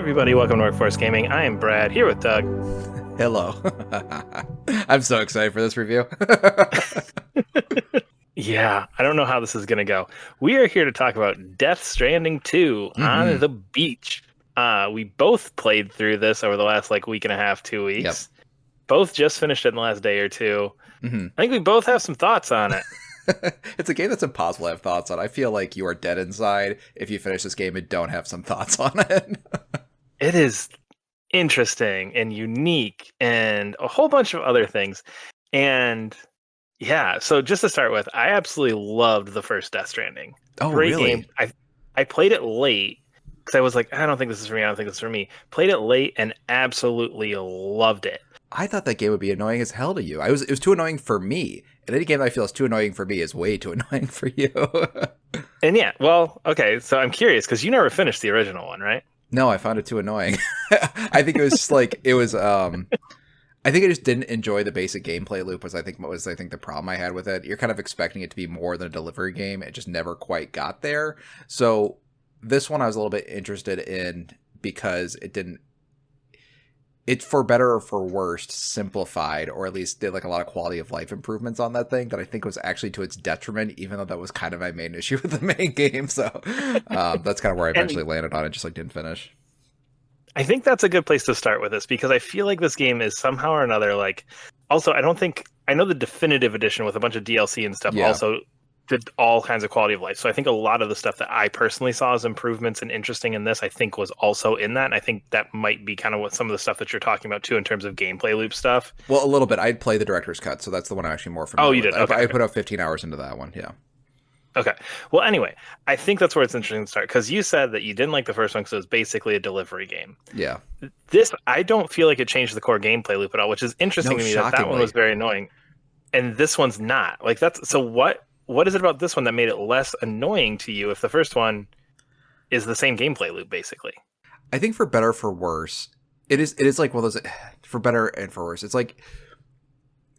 everybody. Welcome to Workforce Gaming. I am Brad, here with Doug. Hello. I'm so excited for this review. Yeah, I don't know how this is going to go. We are here to talk about Death Stranding 2 on hmm the beach. We both played through this over the last week and a half, 2 Yep. weeks. Both just finished it in the last day or two. hmm I think we both have some thoughts on it. It's a game that's impossible to have thoughts on. I feel like you are dead inside if you finish this game and don't have some thoughts on it. It is interesting and unique and a whole bunch of other things. And yeah, so just to start with, I absolutely loved the first Death Stranding. Oh, Great game. really? I played it late because I was like, I don't think this is for me. I don't think this is for me. Played it late and absolutely loved it. I thought that game would be annoying as hell to you. It was too annoying for me. And any game that I feel is too annoying for me is way too annoying for you. And yeah, well, okay, so I'm curious because you never finished the original one, right? No, I found it too annoying. I think it was just I think I just didn't enjoy the basic gameplay loop was I think the problem I had with it. You're kind of expecting it to be more than a delivery game. It just never quite got there. So this one I was a little bit interested in because it for better or for worse simplified, or at least did a lot of quality of life improvements on that thing that I think was actually to its detriment, even though that was kind of my main issue with the main game. So that's kind of where I eventually landed on it, just didn't finish. I think that's a good place to start with this because I feel like this game is somehow or another also I don't think I know the definitive edition with a bunch of DLC and stuff also did all kinds of quality of life. So I think a lot of the stuff that I personally saw as improvements and interesting in this, I think was also in that. And I think that might be kind of what some of the stuff that you're talking about too in terms of gameplay loop stuff. Well, a little bit. I'd play the director's cut, so that's the one I'm actually more familiar with. Oh, you with. did? Okay, I put up 15 hours into that one, yeah. Okay. Well, anyway, I think that's where it's interesting to start because you said that you didn't like the first one because it was basically a delivery game. Yeah. This, I don't feel like it changed the core gameplay loop at all, which is interesting to me that one was very annoying. And this one's not. So what is it about this one that made it less annoying to you if the first one is the same gameplay loop, basically? I think for better or for worse, it is like one of those, for better and for worse, it's like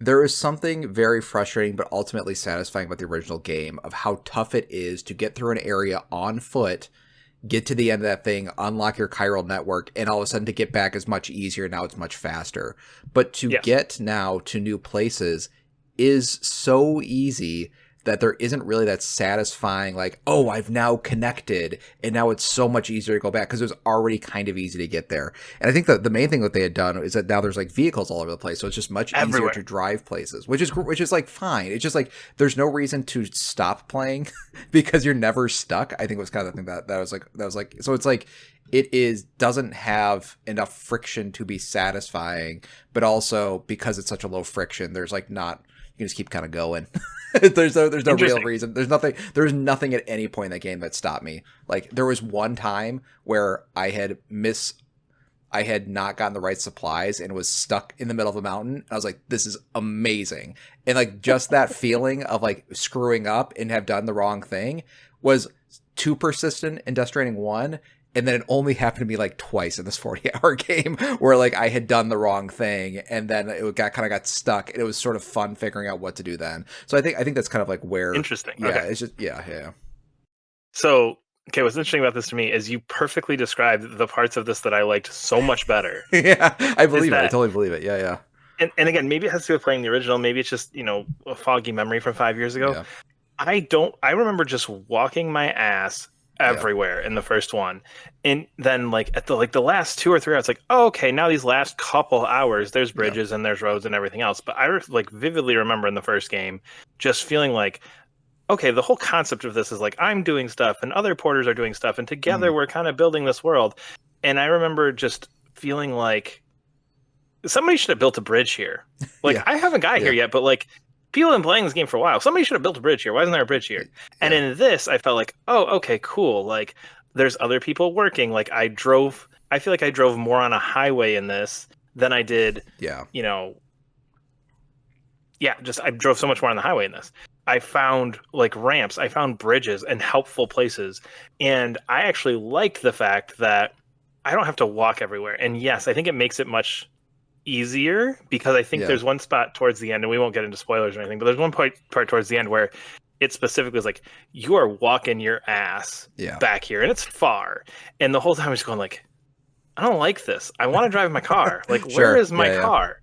there is something very frustrating but ultimately satisfying about the original game of how tough it is to get through an area on foot, get to the end of that thing, unlock your chiral network, and all of a sudden to get back is much easier. Now it's much faster. But to get now to new places is so easy that there isn't really that satisfying, oh, I've now connected, and now it's so much easier to go back because it was already kind of easy to get there. And I think that the main thing that they had done is that now there's vehicles all over the place, so it's just much easier to drive places, which is fine. It's just there's no reason to stop playing because you're never stuck. I think was kind of the thing that was so it's it doesn't have enough friction to be satisfying, but also because it's such a low friction, there's not. You can just keep kind of going. There's no real reason. There's nothing at any point in that game that stopped me. There was one time where I had not gotten the right supplies and was stuck in the middle of a mountain. I was like, this is amazing. And just that feeling of screwing up and have done the wrong thing was too persistent in Death Stranding 1. And then it only happened to me twice in this 40-hour game where I had done the wrong thing and then it got stuck, and it was sort of fun figuring out what to do then. So I think that's kind of where interesting. Yeah, okay. It's just yeah. So okay, what's interesting about this to me is you perfectly described the parts of this that I liked so much better. Yeah, I believe it. I totally believe it. Yeah. And again, maybe it has to do with playing the original. Maybe it's just a foggy memory from 5 years ago. Yeah. I remember just walking my ass everywhere in the first one, and then at the last 2 or 3 hours, oh, okay, now these last couple hours there's bridges and there's roads and everything else. But I vividly remember in the first game just feeling okay, the whole concept of this is I'm doing stuff and other porters are doing stuff and together we're kind of building this world. And I remember just feeling somebody should have built a bridge here. I haven't got here yet, but people have been playing this game for a while. Somebody should have built a bridge here. Why isn't there a bridge here? And in this, I felt oh, okay, cool. There's other people working. I feel like I drove more on a highway in this than I did. Yeah. I drove so much more on the highway in this. I found ramps. I found bridges and helpful places. And I actually like the fact that I don't have to walk everywhere. And yes, I think it makes it much easier because I think there's one spot towards the end, and we won't get into spoilers or anything, but there's one part towards the end where it specifically is you are walking your ass back here, and it's far, and the whole time I'm just going I don't like this. I want to drive my car. Like, where Sure. is my Yeah, yeah. car?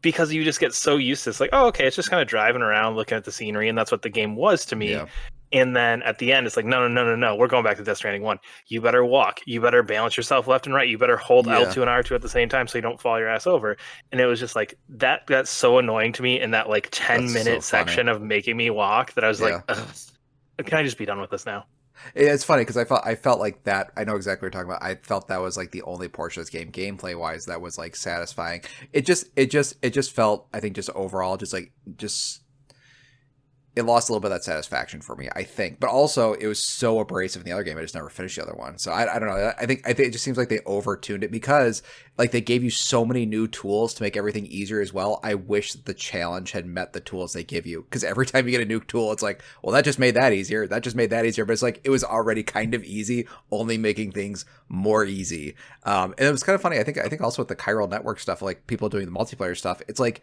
Because you just get so used to this, like, oh, okay, it's just kind of driving around, looking at the scenery, and that's what the game was to me. Yeah. And then at the end, it's like, no, no, no, no, no. We're going back to Death Stranding 1. You better walk. You better balance yourself left and right. You better hold Yeah. L2 and R2 at the same time so you don't fall your ass over. And it was just like, that's so annoying to me in that like 10 That's so minute funny. section of making me walk that I was like, Yeah. ugh, can I just be done with this now? It's funny because I felt like that. I know exactly what you're talking about. I felt that was like the only portion of this game, gameplay wise, that was like satisfying. It just felt, I think, just overall, just it lost a little bit of that satisfaction for me, I think. But also, it was so abrasive in the other game, I just never finished the other one. So I don't know. I think it just seems like they over-tuned it because like they gave you so many new tools to make everything easier as well. I wish that the challenge had met the tools they give you, because every time you get a new tool, it's like, well, that just made that easier. That just made that easier. But it's like it was already kind of easy, only making things more easy. And it was kind of funny. I think also with the chiral network stuff, like people doing the multiplayer stuff, it's like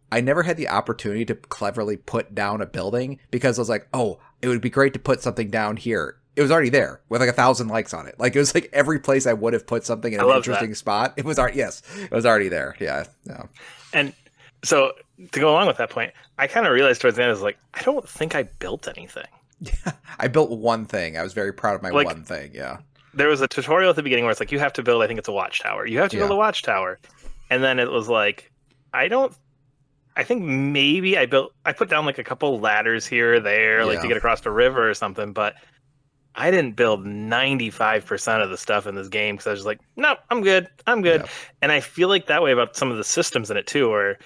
I never had the opportunity to cleverly put down a building because I was like, oh, it would be great to put something down here. It was already there with like 1,000 likes on it. Like it was like every place I would have put something in I an love interesting that. spot. It was already, yes, it was already there. Yeah. No. And so to go along with that point, I kind of realized towards the end, I was like, I don't think I built anything. Yeah. I built one thing. I was very proud of my Like, one thing. Yeah. there was a tutorial at the beginning where it's like, you have to build, I think it's a watchtower. You have to build Yeah. a watchtower. And then it was like, I think maybe I put down like a couple ladders here or there, like to Yeah. get across the river or something, but I didn't build 95% of the stuff in this game because I was just like, no, I'm good. I'm good. Yeah. And I feel like that way about some of the systems in it too, where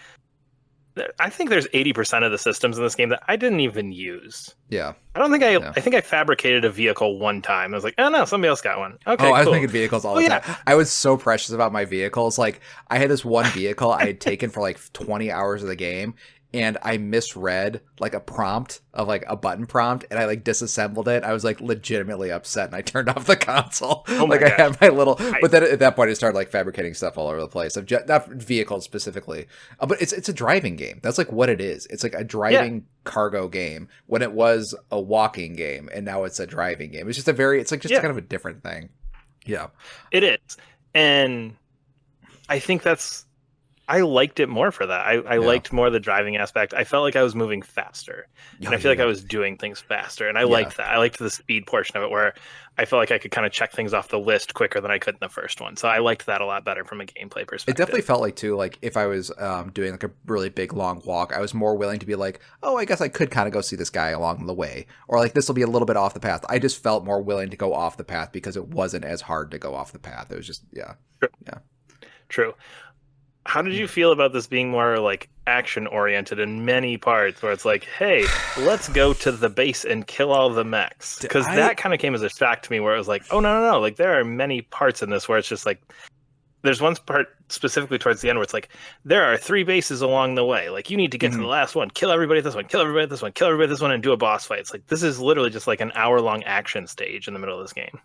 I think there's 80% of the systems in this game that I didn't even use. Yeah. I don't think Yeah. I think I fabricated a vehicle one time. I was like, oh no, somebody else got one. Okay, Oh, I was cool. making vehicles all Oh the yeah. time. I was so precious about my vehicles. Like I had this one vehicle I had taken for like 20 hours of the game, and I misread like a prompt of like a button prompt, and I like disassembled it. I was like legitimately upset, and I turned off the console. Oh my Like I gosh. had my little, but then at that point I started like fabricating stuff all over the place. Not vehicles specifically, but it's a driving game. That's like what it is. It's like a driving cargo game when it was a walking game, and now it's a driving game. It's just it's like just kind of a different thing. Yeah. It is. And I think I liked it more for that. I liked more the driving aspect. I felt like I was moving faster. And I feel like I was doing things faster. And I liked that. I liked the speed portion of it where I felt like I could kind of check things off the list quicker than I could in the first one. So I liked that a lot better from a gameplay perspective. It definitely felt like too, like if I was doing like a really big long walk, I was more willing to be like, oh, I guess I could kind of go see this guy along the way, or like this will be a little bit off the path. I just felt more willing to go off the path because it wasn't as hard to go off the path. It was just True. How did you feel about this being more like action oriented in many parts where it's like, hey, let's go to the base and kill all the mechs? Because that kind of came as a shock to me where it was like, oh, no, no, no. Like there are many parts in this where it's just like, there's one part specifically towards the end where it's like, there are 3 bases along the way. Like you need to get to the last one, kill everybody at this one, kill everybody at this one, kill everybody at this one, and do a boss fight. It's like, this is literally just like an hour-long action stage in the middle of this game.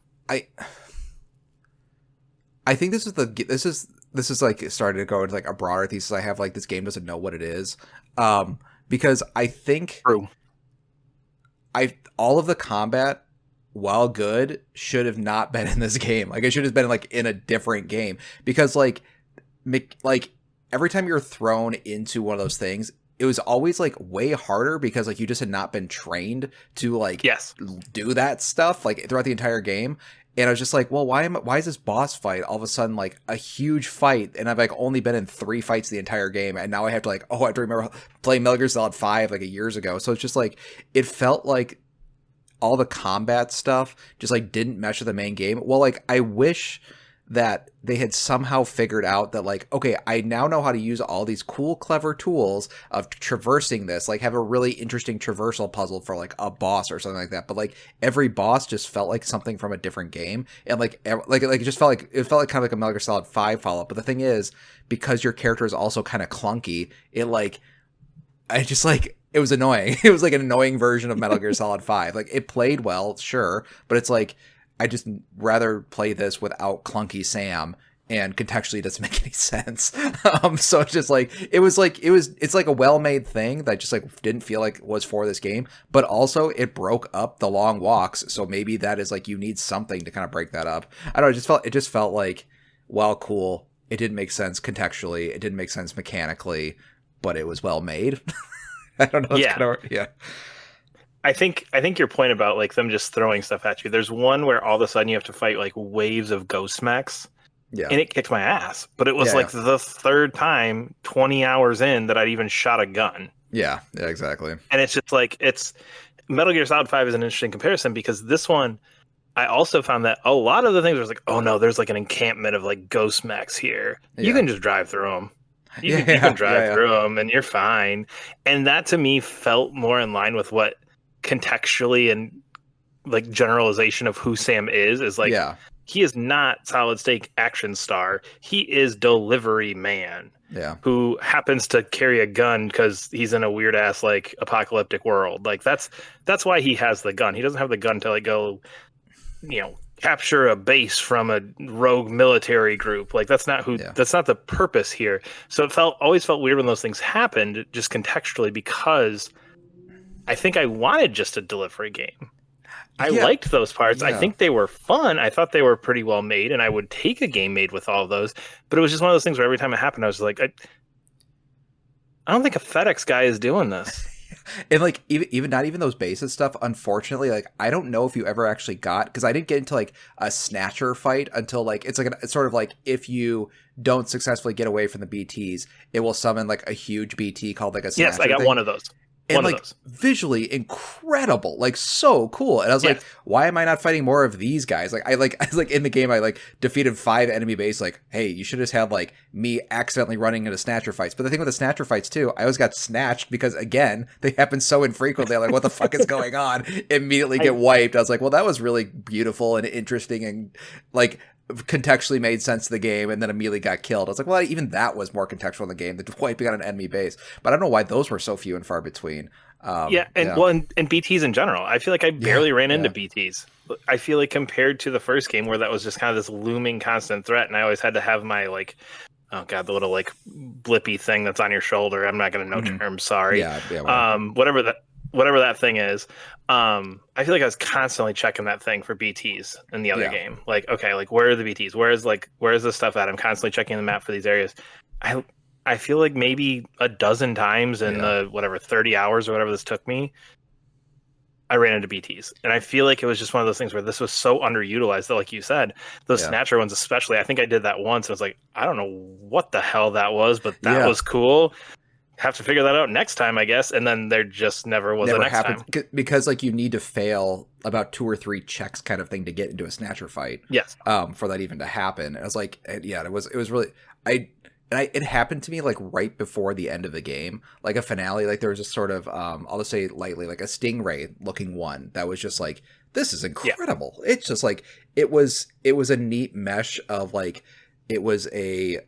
I think this is like starting to go into like a broader thesis I have, like this game doesn't know what it is, because I think True. all of the combat, while good, should have not been in this game. Like it should have been like in a different game, because like every time you're thrown into one of those things, it was always like way harder because like you just had not been trained to like do that stuff like throughout the entire game. And I was just like, well, why is this boss fight all of a sudden like a huge fight? And I've like only been in 3 fights the entire game, and now I have to I have to remember playing Metal Gear Solid 5 like years ago. So it's just like it felt like all the combat stuff just like didn't mesh with the main game. Well, like I wish that they had somehow figured out that like, okay, I now know how to use all these cool, clever tools of traversing this, like have a really interesting traversal puzzle for like a boss or something like that. But like every boss just felt like something from a different game. And like it just felt like kind of like a Metal Gear Solid 5 follow-up. But the thing is, because your character is also kind of clunky, it was annoying. It was like an annoying version of Metal Gear Solid 5. Like it played well, sure, but it's like, I just rather play this without clunky Sam, and contextually it doesn't make any sense. So it's just like it's like a well-made thing that just like didn't feel like was for this game, but also it broke up the long walks. So maybe that is like you need something to kind of break that up. I don't know. It just felt like while cool, it didn't make sense contextually. It didn't make sense mechanically, but it was well made. I don't know. It's Yeah. kind of yeah. I think your point about like them just throwing stuff at you. There's one where all of a sudden you have to fight like waves of ghost mechs, Yeah. and it kicked my ass. But it was Yeah. like the third time 20 hours in that I'd even shot a gun. Yeah. Yeah. Exactly. And it's just like it's Metal Gear Solid 5 is an interesting comparison because this one I also found that a lot of the things was like, oh no, there's like an encampment of like ghost mechs here. You Yeah. can just drive through them. Yeah. You can Yeah. drive Yeah. through them and you're fine. And that to me felt more in line with what contextually and like generalization of who Sam is like Yeah. he is not solid state action star. He is delivery man Yeah. who happens to carry a gun because he's in a weird ass like apocalyptic world. Like that's why he has the gun. He doesn't have the gun to like go, capture a base from a rogue military group. Like that's not Yeah. that's not the purpose here. So it always felt weird when those things happened just contextually because I think I wanted just a delivery game. I Yeah. liked those parts. I Yeah. think they were fun. I thought they were pretty well made, and I would take a game made with all of those. But it was just one of those things where every time it happened, I was like, I don't think a FedEx guy is doing this. And like even not even those basic stuff, unfortunately, like I don't know if you ever actually got, because I didn't get into like a snatcher fight until like it's sort of like if you don't successfully get away from the BTs, it will summon like a huge BT called like a snatcher. Yes, I got thing. one of those. And One like of those. visually incredible, like so cool. And I was like, why am I not fighting more of these guys? Like I was like in the game, I like defeated 5 enemy base. Like, hey, you should just have like me accidentally running into snatcher fights. But the thing with the snatcher fights too, I always got snatched because again, they happen so infrequently. I'm like, what the fuck is going on? Immediately get wiped. I was like, well, that was really beautiful and interesting and like contextually made sense to the game, and then immediately got killed. I was like, well, even that was more contextual in the game than wiping out an enemy base. But I don't know why those were so few and far between. Well, and BTs in general. I feel like I barely ran into BTs. I feel like compared to the first game where that was just kind of this looming constant threat, and I always had to have my like, oh god, the little like blippy thing that's on your shoulder. I'm not going to know terms. Sorry. Whatever that thing is. I feel like I was constantly checking that thing for BTs in the other game. Like, okay, like where are the BTs? Where's the stuff at? I'm constantly checking the map for these areas. I feel like maybe a dozen times in the 30 hours or whatever this took me, I ran into BTs. And I feel like it was just one of those things where this was so underutilized that, like you said, those snatcher ones especially, I think I did that once and I was like, I don't know what the hell that was, but that was cool. Have to figure that out next time, I guess. And then there just never was a next time. Because like you need to fail about 2 or 3 checks kind of thing to get into a snatcher fight. Yes. For that even to happen. And I was like, it was really, it happened to me like right before the end of the game, like a finale. Like there was a sort of, I'll just say lightly, like a stingray looking one that was just like, this is incredible. Yeah. It's just like, it was a neat mesh of like, it was I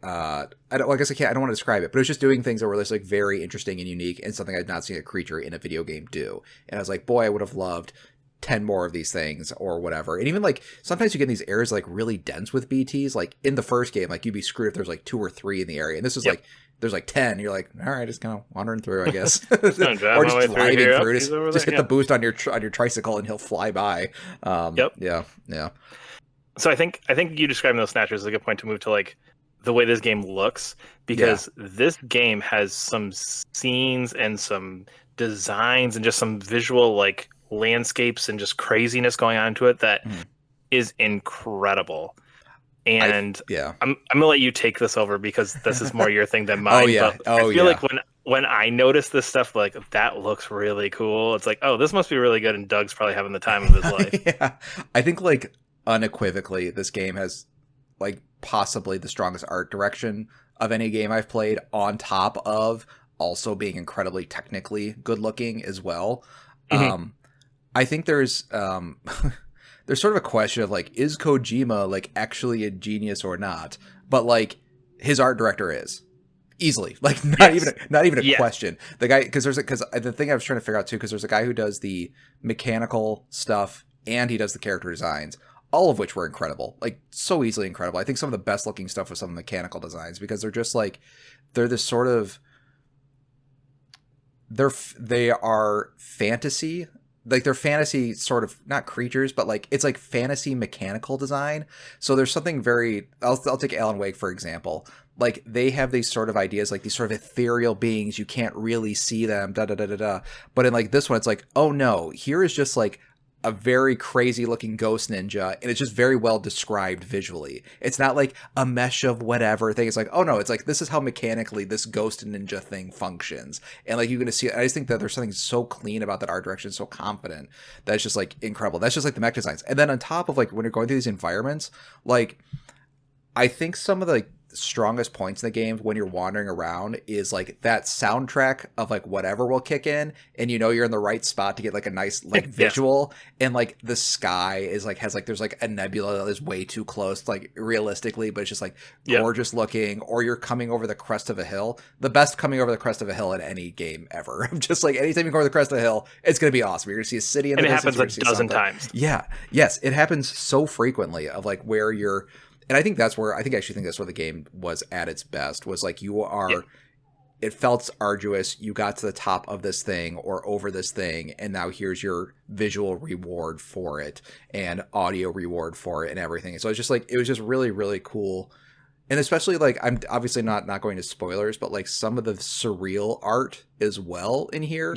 don't want to describe it, but it was just doing things that were just like very interesting and unique and something I'd not seen a creature in a video game do. And I was like, boy, I would have loved 10 more of these things or whatever. And even like sometimes you get in these areas like really dense with BTs. Like in the first game, like you'd be screwed if there's like 2 or 3 in the area. And this is like there's like 10. You're like, all right, just kind of wandering through, I guess. Or just driving through. Just hit the boost on your tricycle and he'll fly by. Yeah. So I think you describing those snatchers is a good point to move to like the way this game looks, because this game has some scenes and some designs and just some visual like landscapes and just craziness going on to it that is incredible. And I'm gonna let you take this over because this is more your thing than mine. I feel like when I notice this stuff, like that looks really cool. It's like, oh, this must be really good, and Doug's probably having the time of his life. I think like unequivocally this game has like possibly the strongest art direction of any game I've played, on top of also being incredibly technically good looking as well. I think there's there's sort of a question of like, is Kojima like actually a genius or not? But like his art director is easily, like not even a question. The guy, because the thing I was trying to figure out too, because there's a guy who does the mechanical stuff and he does the character designs, all of which were incredible, like so easily incredible. I think some of the best looking stuff was some of the mechanical designs, because they're just like, they're this sort of, they are fantasy. like they're fantasy sort of, not creatures, but like it's like fantasy mechanical design. So there's something very, I'll take Alan Wake for example. Like they have these sort of ideas, like these sort of ethereal beings, you can't really see them, da da da da da. But in like this one, it's like, oh no, here is just like a very crazy looking ghost ninja, and it's just very well described visually. It's not like a mesh of whatever thing. It's like, oh no, it's like this is how mechanically this ghost ninja thing functions, and like you're gonna see it. I just think that there's something so clean about that art direction, so confident, that it's just like incredible. That's just like the mech designs, and then on top of like when you're going through these environments, like I think some of the strongest points in the game when you're wandering around is like that soundtrack of like whatever will kick in, and you know you're in the right spot to get like a nice like visual. And like the sky is like has like there's like a nebula that is way too close like realistically, but it's just like gorgeous looking. Or you're coming over the crest of a hill, the best coming over the crest of a hill in any game ever. Just like anytime you go over the crest of a hill, it's gonna be awesome. You're gonna see a city in the distance, and it happens a dozen times. Yes, it happens so frequently of like where you're. And I think that's where that's where the game was at its best, was like you are, it felt arduous. You got to the top of this thing or over this thing, and now here's your visual reward for it and audio reward for it and everything. So it's just like, it was just really, really cool. And especially like, I'm obviously not going to spoilers, but like some of the surreal art as well in here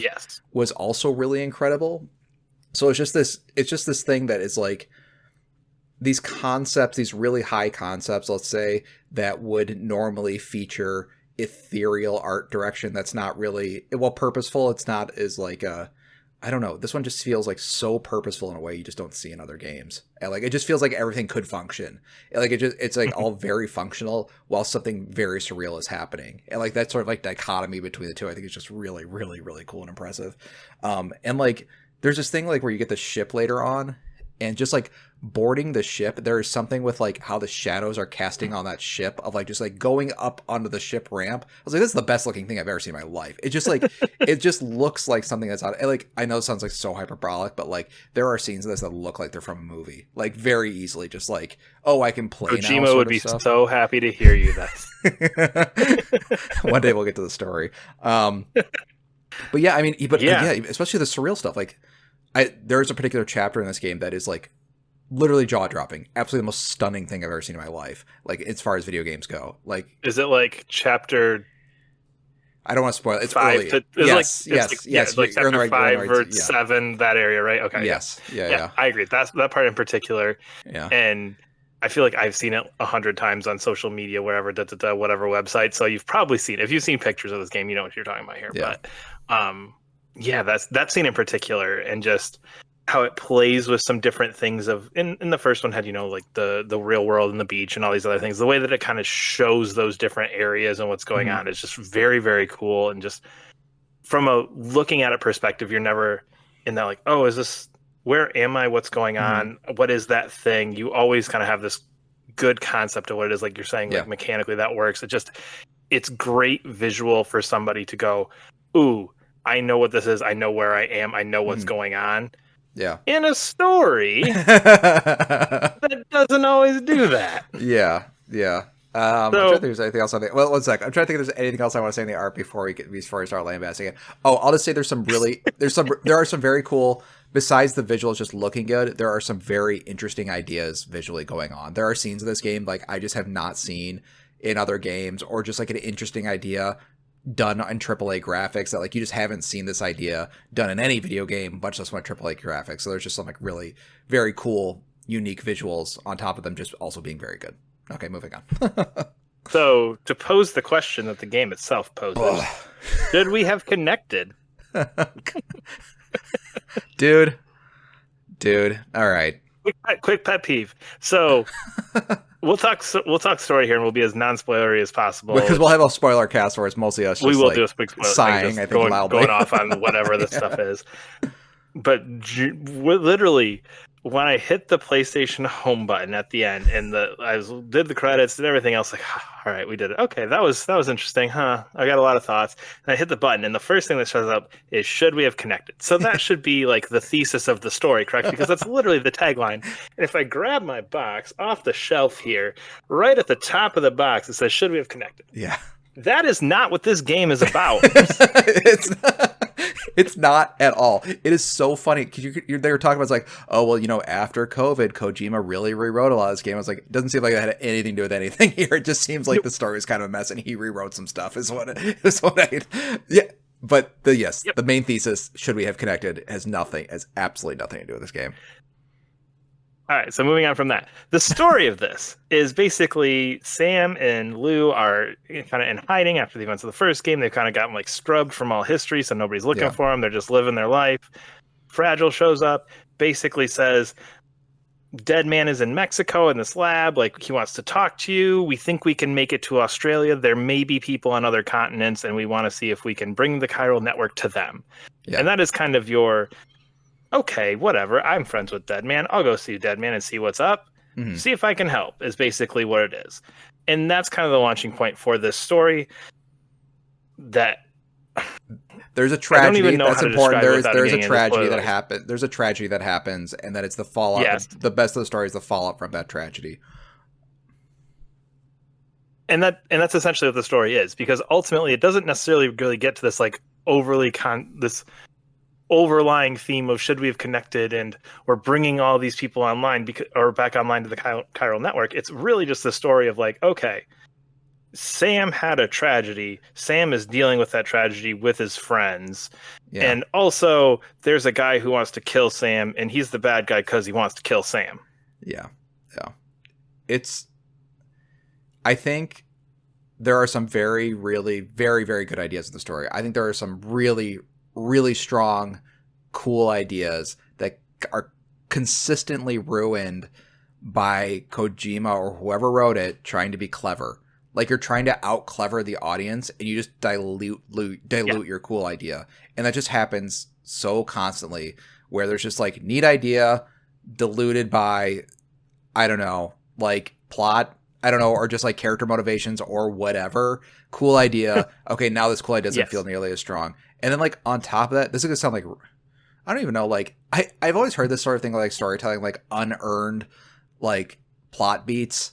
was also really incredible. So it's just this thing that is like, these concepts, these really high concepts, let's say, that would normally feature ethereal art direction that's not really, well, purposeful. It's not as like I don't know. This one just feels like so purposeful in a way you just don't see in other games. And like, it just feels like everything could function. And like, it's like all very functional while something very surreal is happening. And like, that sort of like dichotomy between the two, I think is just really, really, really cool and impressive. And like, there's this thing like where you get the ship later on, and just like boarding the ship, there is something with like how the shadows are casting on that ship of like just like going up onto the ship ramp. I was like, this is the best looking thing I've ever seen in my life. It just like, it just looks like something that's out. Like, I know it sounds like so hyperbolic, but like there are scenes of this that look like they're from a movie, like very easily. Just like, oh, I can play now. Kojima would be so happy to hear you. One day we'll get to the story. But yeah, I mean, especially the surreal stuff. Like, there's a particular chapter in this game that is like literally jaw-dropping, absolutely the most stunning thing I've ever seen in my life, like as far as video games go. Like, is it like chapter, I don't want to spoil it, it's early. Yes, like chapter right, 5 or 7, that area, right? Okay. Yes. Yeah, I agree. That's that part in particular. Yeah. And I feel like I've seen it 100 times on social media, wherever, whatever website. So you've probably seen it. If you've seen pictures of this game, you know what you're talking about here. Yeah. But that's that scene in particular, and just how it plays with some different things of in the first one had, you know, like the real world and the beach and all these other things. The way that it kind of shows those different areas and what's going on is just very, very cool. And just from a looking at it perspective, you're never in that like, oh, is this, where am I? What's going on? What is that thing? You always kind of have this good concept of what it is. Like you're saying, like mechanically that works. It's great visual for somebody to go, ooh, I know what this is. I know where I am. I know what's going on. Yeah. In a story that doesn't always do that. Yeah. I'm trying to think if there's anything else on the. Well, one sec. I'm trying to think if there's anything else I want to say in the art before we start lambasting it. Oh, I'll just say there are some very cool. Besides the visuals just looking good, there are some very interesting ideas visually going on. There are scenes in this game like I just have not seen in other games, or just like an interesting idea done in AAA graphics that like you just haven't seen this idea done in any video game, much less one AAA graphics. So there's just some like really very cool, unique visuals on top of them just also being very good. Okay, moving on. So to pose the question that the game itself poses, should we have connected? Dude. All right. Quick pet peeve. So we'll talk story here, and we'll be as non-spoilery as possible, because we'll have a spoiler cast where it's mostly us. We will like do a big spoiler sighing, I think, loudly going off on whatever this stuff is. But literally, when I hit the PlayStation home button at the end, and did the credits and everything else, like, all right, we did it. Okay, that was interesting, huh? I got a lot of thoughts. And I hit the button, and the first thing that shows up is, should we have connected? So that should be like the thesis of the story, correct? Because that's literally the tagline. And if I grab my box off the shelf here, right at the top of the box, it says, should we have connected? Yeah. That is not what this game is about. It's not at all. It is so funny because they were talking about, it's like, oh well, after COVID, Kojima really rewrote a lot of this game. I was like, it doesn't seem like that had anything to do with anything here. It just seems like the story was kind of a mess, and he rewrote some stuff. Yeah. But the main thesis, should we have connected, has absolutely nothing to do with this game. All right, so moving on from that. The story of this is basically Sam and Lou are kind of in hiding after the events of the first game. They've kind of gotten like scrubbed from all history, so nobody's looking for them. They're just living their life. Fragile shows up, basically says, Dead Man is in Mexico in this lab. Like, he wants to talk to you. We think we can make it to Australia. There may be people on other continents, and we want to see if we can bring the chiral network to them. Yeah. And that is kind of your... okay, whatever, I'm friends with Dead Man. I'll go see Dead Man and see what's up. Mm-hmm. See if I can help, is basically what it is. And that's kind of the launching point for this story. That there's a tragedy that's important. There's a tragedy that happens. There's a tragedy that happens, and that it's the fallout. Yes. The best of the story is the fallout from that tragedy. And that's essentially what the story is, because ultimately it doesn't necessarily really get to this like this overlying theme of should we have connected and we're bringing all these people online or back online to the chiral network. It's really just the story of like, okay, Sam had a tragedy. Sam is dealing with that tragedy with his friends. Yeah. And also there's a guy who wants to kill Sam, and he's the bad guy because he wants to kill Sam. Yeah. I think there are some very, really, very, very good ideas in the story. I think there are some really, really strong, cool ideas that are consistently ruined by Kojima or whoever wrote it trying to be clever. Like, you're trying to out clever the audience, and you just dilute your cool idea. And that just happens so constantly, where there's just like neat idea diluted by, I don't know, like plot, I don't know, or just like character motivations or whatever. Cool idea. Okay, now this cool idea doesn't feel nearly as strong. And then like on top of that, this is gonna sound like, I don't even know, like I've always heard this sort of thing, like storytelling, like unearned like plot beats.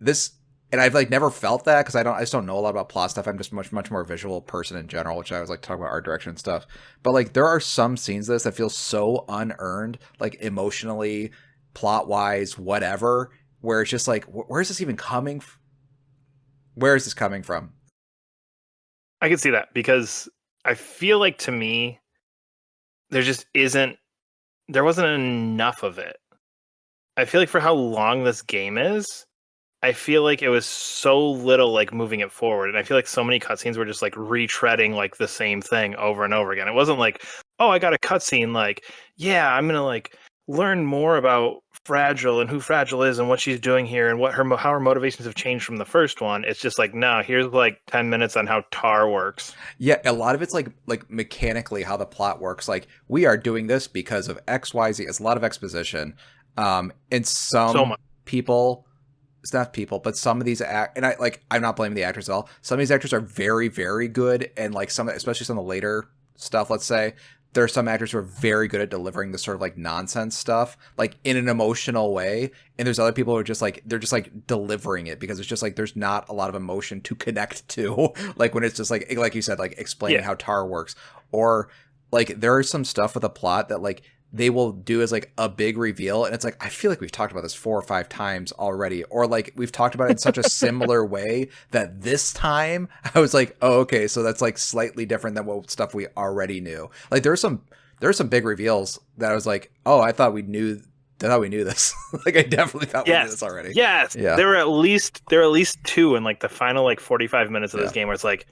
And I've like never felt that, because I just don't know a lot about plot stuff. I'm just much more visual person in general, which I was like talking about art direction and stuff. But like there are some scenes of this that feel so unearned, like emotionally, plot wise, whatever, where it's just like, where is this even coming? Where is this coming from? I can see that, because I feel like, to me, there wasn't enough of it. I feel like for how long this game is, I feel like it was so little like moving it forward. And I feel like so many cutscenes were just like retreading like the same thing over and over again. It wasn't like, oh, I got a cutscene, like, yeah, I'm going to like learn more about Fragile and who Fragile is and what she's doing here and how her motivations have changed from the first one. It's just like, no, here's like 10 minutes on how tar works. Yeah, a lot of it's like mechanically how the plot works. Like, we are doing this because of XYZ. It's a lot of exposition. And some people, it's not people, but some of these I'm not blaming the actors at all. Some of these actors are very, very good, and like especially some of the later stuff, let's say, there are some actors who are very good at delivering the sort of like nonsense stuff, like in an emotional way. And there's other people who are just like, they're just like delivering it because it's just like, there's not a lot of emotion to connect to. Like when it's just like you said, like explaining how tar works, or like there is some stuff with a plot that like they will do as like a big reveal. And it's like, I feel like we've talked about this 4 or 5 times already, or like we've talked about it in such a similar way that this time I was like, oh, okay. So that's like slightly different than what stuff we already knew. Like there are some big reveals that I was like, oh, I thought we knew this. Like I definitely thought we knew this already. Yes. Yeah. There were at least 2 in like the final like 45 minutes of this game where it's like,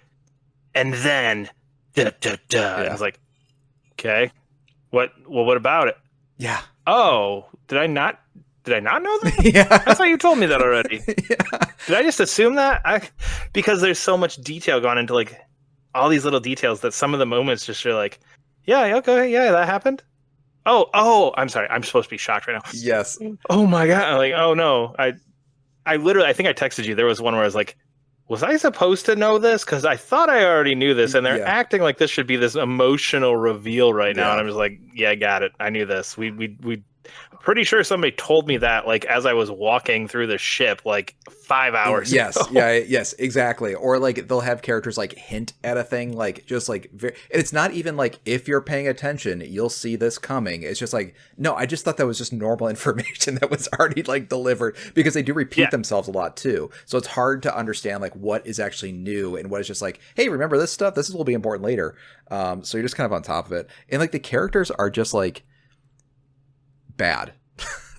and then And I was like, okay. What about it? Yeah. Oh, did I not know that? Yeah. I thought you told me that already. Yeah. Did I just assume that? Because there's so much detail gone into like all these little details that some of the moments just are like, yeah, okay, yeah, that happened. Oh, I'm sorry. I'm supposed to be shocked right now. Yes. Oh my God. I'm like, oh no. I literally, I think I texted you. There was one where I was like, was I supposed to know this? Because I thought I already knew this, and they're acting like this should be this emotional reveal right now. And I'm just like, yeah, I got it. I knew this. We pretty sure somebody told me that like as I was walking through the ship like 5 hours Yes, ago. yeah, yes, exactly. Or like they'll have characters like hint at a thing, like just like and it's not even like if you're paying attention, you'll see this coming. It's just like no, I just thought that was just normal information that was already like delivered because they do repeat Yeah, themselves a lot too. So it's hard to understand like what is actually new and what is just like, hey, remember this stuff? This will be important later. So you're just kind of on top of it, and like the characters are just like bad.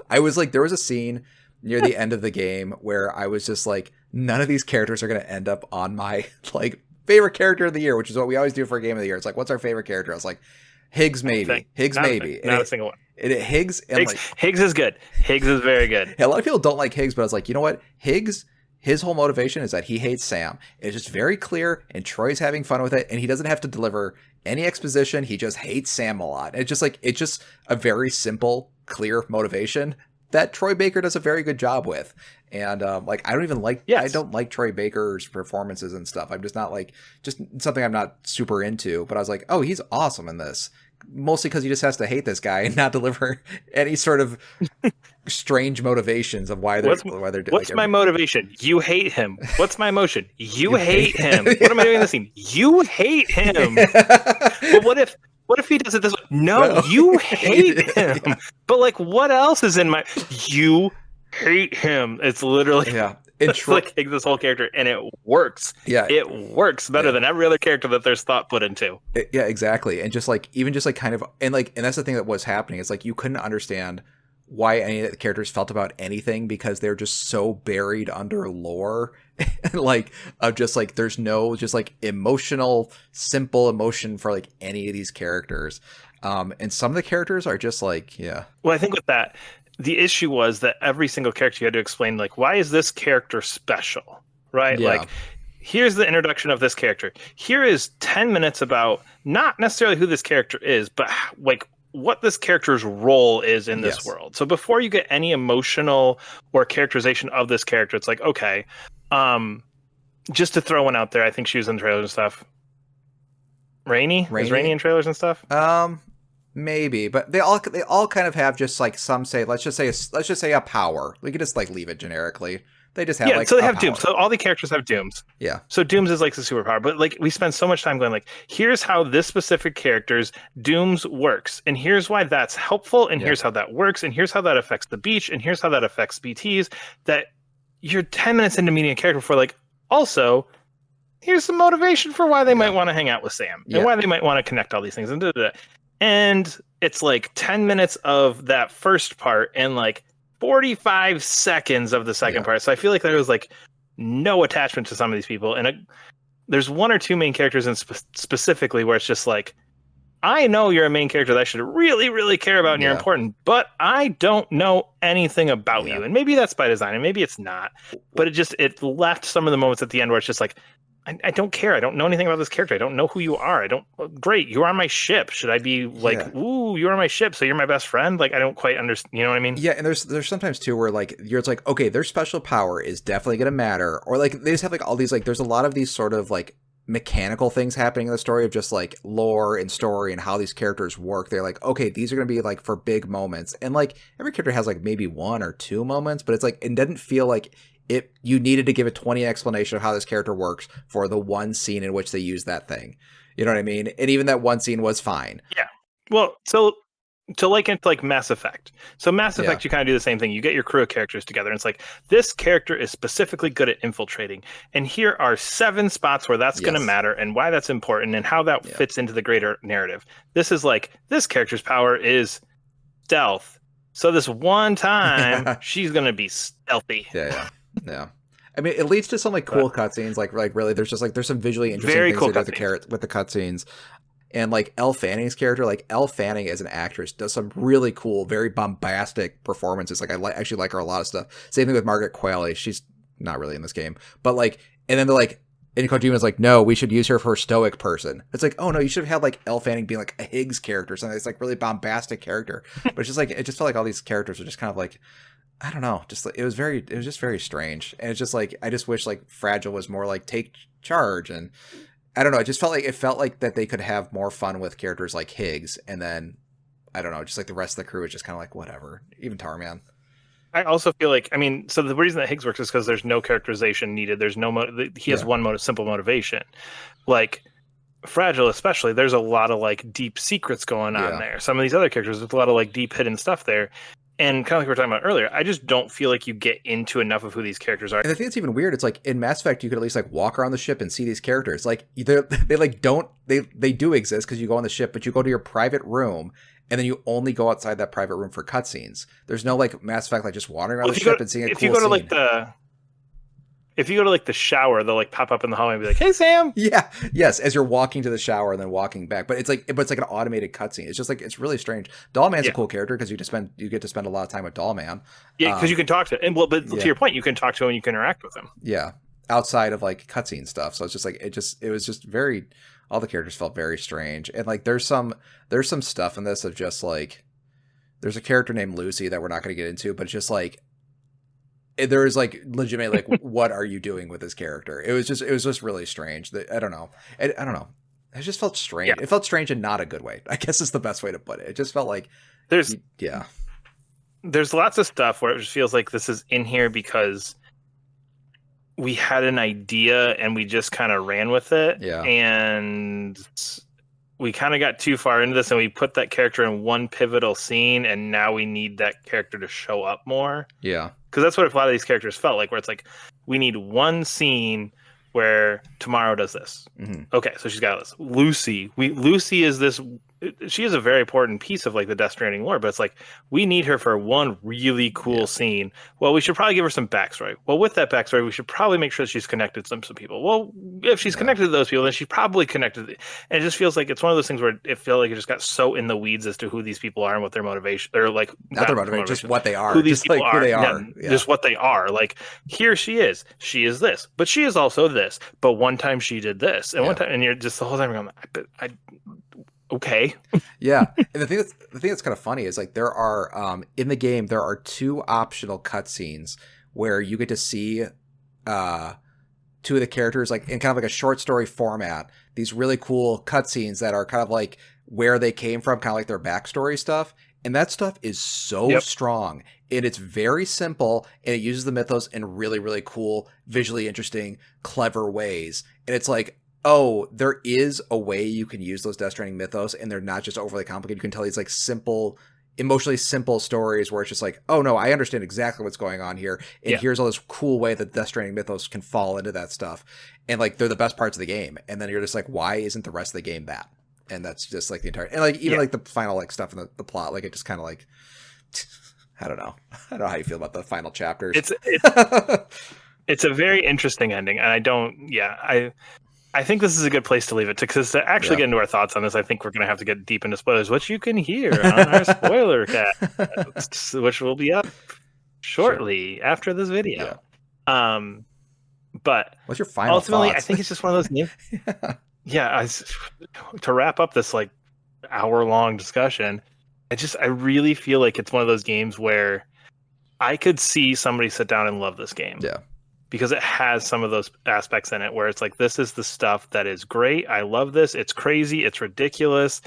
I was like, there was a scene near the end of the game where I was just like, none of these characters are going to end up on my like favorite character of the year, which is what we always do for a game of the year. It's like, what's our favorite character? I was like, Higgs maybe, Higgs not a maybe, thing, not a single one. Higgs and Higgs, like Higgs is good. Higgs is very good. a lot of people don't like Higgs, but I was like, you know what, Higgs. His whole motivation is that he hates Sam. It's just very clear, and Troy's having fun with it, and he doesn't have to deliver any exposition. He just hates Sam a lot. It's just like it's just a very simple, clear motivation that Troy Baker does a very good job with. And like I don't even like I Yes. don't like Troy Baker's performances and stuff. I'm just not like just something I'm not super into. But I was like, oh, he's awesome in this. Mostly because he just has to hate this guy and not deliver any sort of strange motivations of why they're doing. What's my motivation? You hate him. What's my emotion? You hate him. What am I doing in this scene? You hate him. But what if he does it this way? No, you hate him. Yeah. But like what else is in my you hate him? It's literally Yeah. it's like take this whole character and it works. Yeah. It works better than every other character that there's thought put into. Yeah, exactly. And just like even just like kind of and that's the thing that was happening. It's like you couldn't understand why any of the characters felt about anything because they're just so buried under lore like of just like there's no just like emotional simple emotion for like any of these characters. And some of the characters are just like Well, I think with that, the issue was that every single character you had to explain, like, why is this character special, right? Yeah. Like, here's the introduction of this character. Here is 10 minutes about not necessarily who this character is, but like what this character's role is in this Yes. world. So before you get any emotional or characterization of this character, it's like, okay, just to throw one out there, I think she was in trailers and stuff. Rainy? Is Rainy in trailers and stuff? Maybe, but they all kind of have just like some say let's just say a power. We could just like leave it generically. They just have like so they a have power. dooms. So all the characters have dooms. Yeah. So dooms is like the superpower, but like we spend so much time going like, here's how this specific character's dooms works, and here's why that's helpful, and here's how that works, and here's how that affects the beach, and here's how that affects BTs. That you're 10 minutes into meeting a character for like, also, here's some motivation for why they might want to hang out with Sam and why they might want to connect all these things and it's like 10 minutes of that first part and like 45 seconds of the second part. So I feel like there was like no attachment to some of these people. And there's one or two main characters in specifically where it's just like, I know you're a main character that I should really, really care about and you're important, but I don't know anything about you. And maybe that's by design and maybe it's not. But it left some of the moments at the end where it's just like, I don't care. I don't know anything about this character. I don't know who you are. Great. You're on my ship. Should I be like, ooh, you're on my ship, so you're my best friend? Like, I don't quite understand. You know what I mean? Yeah. And there's sometimes too where like it's like, okay, their special power is definitely going to matter. Or like they just have like all these, like, there's a lot of these sort of like mechanical things happening in the story of just like lore and story and how these characters work. They're like, okay, these are going to be like for big moments. And like every character has like maybe one or two moments, but it's like, it doesn't feel like you needed to give a 20 explanation of how this character works for the one scene in which they use that thing. You know what I mean? And even that one scene was fine. Yeah. Well, so to like it like Mass Effect. So Mass Effect, you kind of do the same thing. You get your crew of characters together, and it's like this character is specifically good at infiltrating, and here are 7 spots where that's going to matter, and why that's important, and how that fits into the greater narrative. This is like this character's power is stealth. So this one time she's going to be stealthy. Yeah. I mean, it leads to some like cool cutscenes. Like really, there's some visually interesting very things cool with the cutscenes. And like Elle Fanning's character, like Elle Fanning as an actress does some really cool, very bombastic performances. Like I actually like her a lot of stuff. Same thing with Margaret Qualley. She's not really in this game, but like, and then they're like, and Kojima's like, no, we should use her for a stoic person. It's like, oh no, you should have had like Elle Fanning being like a Higgs character, or something. It's like really bombastic character. But it's just like, it just felt like all these characters are just kind of like, I don't know, just like, it was just very strange. And it's just like, I just wish like Fragile was more like take charge, and I don't know, it felt like that they could have more fun with characters like Higgs, and then I don't know, just like the rest of the crew is just kind of like whatever. Even Tarman. I also feel like, I mean, so the reason that Higgs works is because there's no characterization needed. There's no he has one simple motivation. Like Fragile, especially, there's a lot of like deep secrets going on there. Some of these other characters, there's a lot of like deep hidden stuff there. And kind of like we were talking about earlier, I just don't feel like you get into enough of who these characters are. And I think it's even weird. It's like in Mass Effect, you could at least like walk around the ship and see these characters. Like they like don't they do exist because you go on the ship, but you go to your private room and then you only go outside that private room for cutscenes. There's no like Mass Effect like just wandering around the ship and seeing a cool scene. If you go to like the shower, they'll like pop up in the hallway and be like, "Hey, Sam." Yeah. Yes. As you're walking to the shower and then walking back, but it's like an automated cutscene. It's just like it's really strange. Dollman's a cool character because you get to spend a lot of time with Dollman. Yeah, because you can talk to him. But to your point, you can talk to him and you can interact with him. Yeah, outside of like cutscene stuff. So it's just like it was just very. All the characters felt very strange, and like there's some stuff in this of just like there's a character named Lucy that we're not going to get into, but it's just like. There is like legitimately like what are you doing with this character? It was just really strange. I don't know. I don't know. It just felt strange. Yeah. It felt strange in not a good way. I guess is the best way to put it. It just felt like there's lots of stuff where it just feels like this is in here because we had an idea and we just kind of ran with it. Yeah. And we kind of got too far into this and we put that character in one pivotal scene and now we need that character to show up more. Yeah. Because that's what a lot of these characters felt like, where it's like, we need one scene where Tomorrow does this. Mm-hmm. Okay, so she's got this. Lucy is this. She is a very important piece of like the Death Stranding lore, but it's like we need her for one really cool scene. Well, we should probably give her some backstory. Well, with that backstory, we should probably make sure that she's connected to some people. Well, if she's connected to those people, then she's probably connected. And it just feels like it's one of those things where it feels like it just got so in the weeds as to who these people are and what their motivation, or like not their motivation, just what they are. Who these people like are. Who they are. Yeah. Just what they are. Like here she is. She is this, but she is also this. But one time she did this, and one time, and you're just the whole time going, okay. Yeah. And the thing that's kind of funny is like there are in the game there are 2 optional cutscenes where you get to see 2 of the characters like in kind of like a short story format, these really cool cutscenes that are kind of like where they came from, kind of like their backstory stuff. And that stuff is so strong. And it's very simple, and it uses the mythos in really, really cool, visually interesting, clever ways. And it's like, oh, there is a way you can use those Death Stranding mythos, and they're not just overly complicated. You can tell these like simple, emotionally simple stories where it's just like, oh no, I understand exactly what's going on here, and here's all this cool way that Death Stranding mythos can fall into that stuff, and like they're the best parts of the game. And then you're just like, why isn't the rest of the game that? And that's just like the entire, and like even like the final like stuff in the plot, like it just kind of like, I don't know how you feel about the final chapters. It's a very interesting ending, and I think this is a good place to leave it because to actually get into our thoughts on this, I think we're going to have to get deep into spoilers, which you can hear on our spoiler cast, which will be up shortly after this video. But what's your final ultimately, thoughts? I think it's just one of those games. To wrap up this like hour-long discussion, I really feel like it's one of those games where I could see somebody sit down and love this game. Yeah. Because it has some of those aspects in it where it's like, this is the stuff that is great. I love this. It's crazy. It's ridiculous.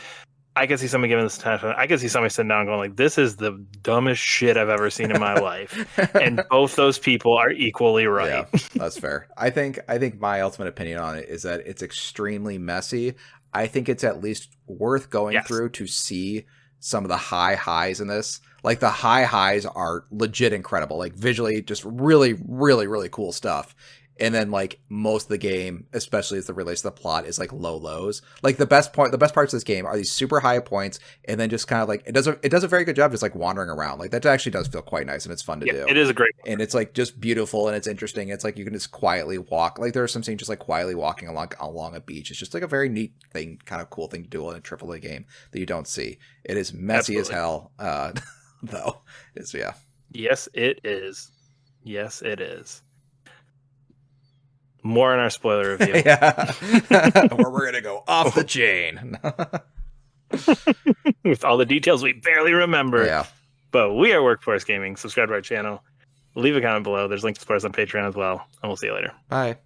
I could see somebody giving this attention. I could see somebody sitting down and going like, this is the dumbest shit I've ever seen in my life. And both those people are equally right. Yeah, that's fair. I think my ultimate opinion on it is that it's extremely messy. I think it's at least worth going through to see some of the high highs in this. Like the high highs are legit incredible, like visually just really, really, really cool stuff. And then like most of the game, especially as it relates to the plot, is like low lows. Like the best parts of this game are these super high points, and then just kind of like it does a very good job just like wandering around. Like that actually does feel quite nice and it's fun to do. It is a great one. And it's like just beautiful and it's interesting. It's like you can just quietly walk. Like there are some scenes just like quietly walking along a beach. It's just like a very neat thing, kind of cool thing to do in a AAA game that you don't see. It is messy as hell, though. It's Yes, it is. Yes, it is. More in our spoiler review. Where we're going to go off the chain. With all the details we barely remember. Yeah. But we are Workforce Gaming. Subscribe to our channel. Leave a comment below. There's links to support us on Patreon as well. And we'll see you later. Bye.